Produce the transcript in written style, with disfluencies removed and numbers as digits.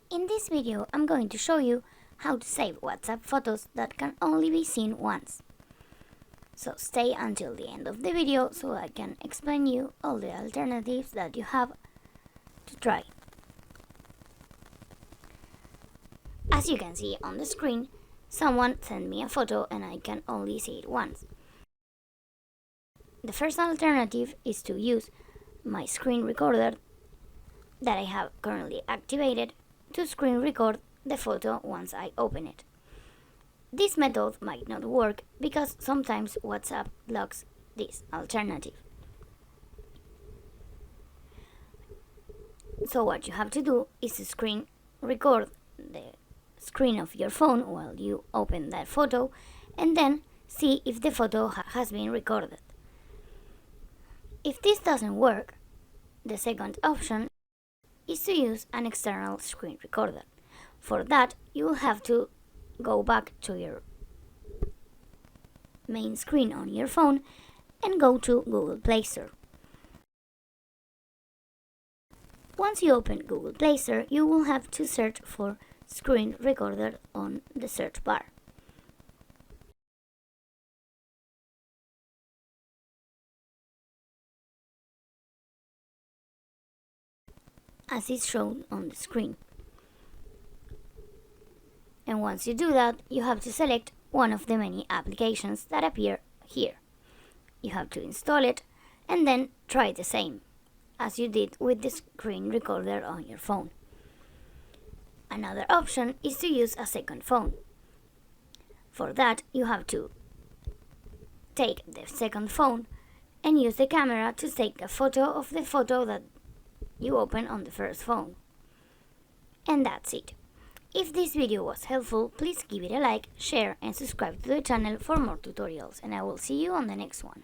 In this video, I'm going to show you how to save WhatsApp photos that can only be seen once. So stay until the end of the video so I can explain you all the alternatives that you have to try. As you can see on the screen, someone sent me a photo and I can only see it once. The first alternative is to use my screen recorder that I have currently activated to screen record the photo once I open it. This method might not work because sometimes WhatsApp blocks this alternative. So what you have to do is to screen record the screen of your phone while you open that photo and then see if the photo has been recorded. If this doesn't work, the second option is to use an external screen recorder. For that, you will have to go back to your main screen on your phone and go to Google Play Store. Once you open Google Play Store, you will have to search for screen recorder on the search bar. As is shown on the screen. And once you do that, you have to select one of the many applications that appear here. You have to install it and then try the same as you did with the screen recorder on your phone. Another option is to use a second phone. For that, you have to take the second phone and use the camera to take a photo of the photo that you open on the first phone. And that's it. If this video was helpful, please give it a like, share and subscribe to the channel for more tutorials, and I will see you on the next one.